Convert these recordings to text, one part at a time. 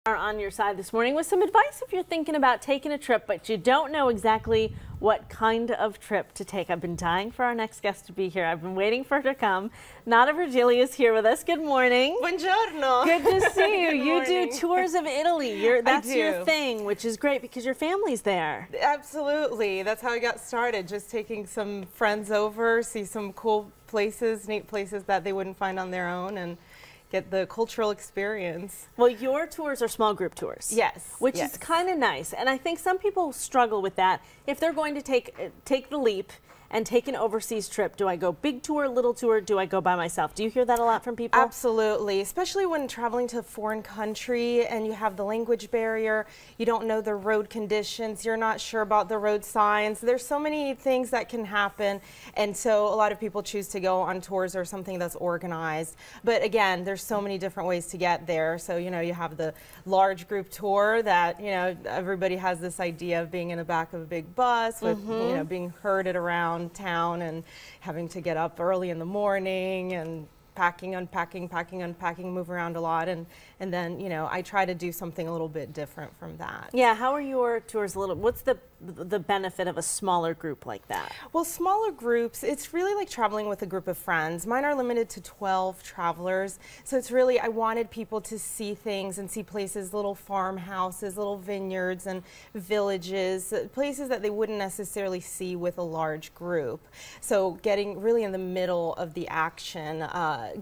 Are on your side this morning with some advice if you're thinking about taking a trip, but you don't know exactly what kind of trip to take. I've been dying for our next guest to be here. I've been waiting for her to come. Nada Vergili is here with us. Good morning. Buongiorno. Good to see you. You morning. do tours of Italy. That's your thing, which is great because your family's there. Absolutely. That's how I got started. Just taking some friends over, see some cool places, neat places that they wouldn't find on their own, and get the cultural experience. Well, your tours are small group tours. Yes. Which is kind of nice. And I think some people struggle with that. If they're going to take the leap and take an overseas trip, do I go big tour, little tour, do I go by myself? Do you hear that a lot from people? Absolutely, especially when traveling to a foreign country and you have the language barrier, you don't know the road conditions, you're not sure about the road signs. There's so many things that can happen, and so a lot of people choose to go on tours or something that's organized. But again, there's so many different ways to get there. So, you know, you have the large group tour that, you know, everybody has this idea of being in the back of a big bus with, you know, being herded around town and having to get up early in the morning and packing, unpacking, packing, unpacking, move around a lot, and then, you know, I try to do something a little bit different from that. Yeah, how are your tours what's the benefit of a smaller group like that? Well, smaller groups, it's really like traveling with a group of friends. Mine are limited to 12 travelers, so it's really, I wanted people to see things and see places, little farmhouses, little vineyards and villages, places that they wouldn't necessarily see with a large group. So getting really in the middle of the action,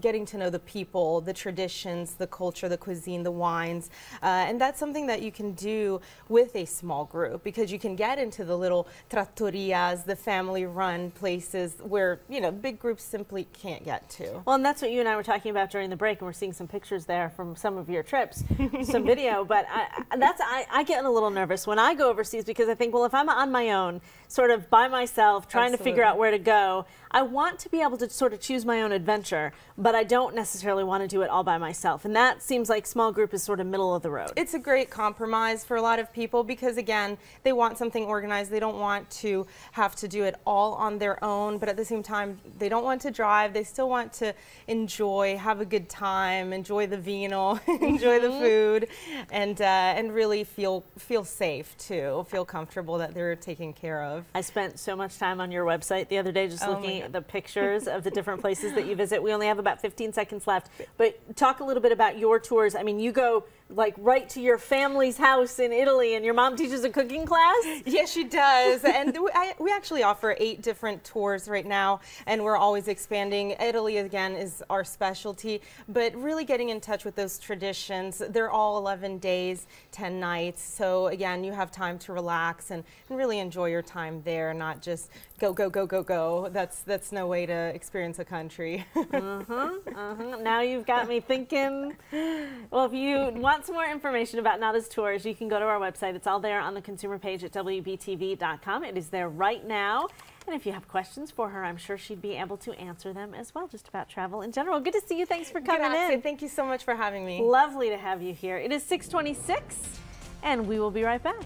getting to know the people, the traditions, the culture, the cuisine, the wines, and that's something that you can do with a small group because you can get into the little trattorias, the family-run places where, you know, big groups simply can't get to. Well, and that's what you and I were talking about during the break, and we're seeing some pictures there from some of your trips, some video, but I get a little nervous when I go overseas because I think, well, if I'm on my own, sort of by myself, trying to figure out where to go, I want to be able to sort of choose my own adventure, but I don't necessarily want to do it all by myself. And that seems like small group is sort of middle of the road. It's a great compromise for a lot of people because, again, they want something organized. They don't want to have to do it all on their own, but at the same time, they don't want to drive. They still want to enjoy, have a good time, enjoy the vino, enjoy the food, and really feel safe too, feel comfortable that they're taken care of. I spent so much time on your website the other day just looking at the pictures of the different places that you visit. We only have about 15 seconds left, but talk a little bit about your tours. I mean, you go like right to your family's house in Italy and your mom teaches a cooking class? Yes, she does. And we actually offer 8 different tours right now, and we're always expanding. Italy, again, is our specialty, but really getting in touch with those traditions. They're all 11 days, 10 nights. So again, you have time to relax and really enjoy your time there, not just go, go, go, go, go. That's no way to experience a country. Now you've got me thinking. Well, if you want some more information about Nada's tours, you can go to our website. It's all there on the consumer page at WBTV.com. It is there right now. And if you have questions for her, I'm sure she'd be able to answer them as well, just about travel in general. Good to see you. Thanks for coming in. Thank you so much for having me. Lovely to have you here. It is 6:26, and we will be right back.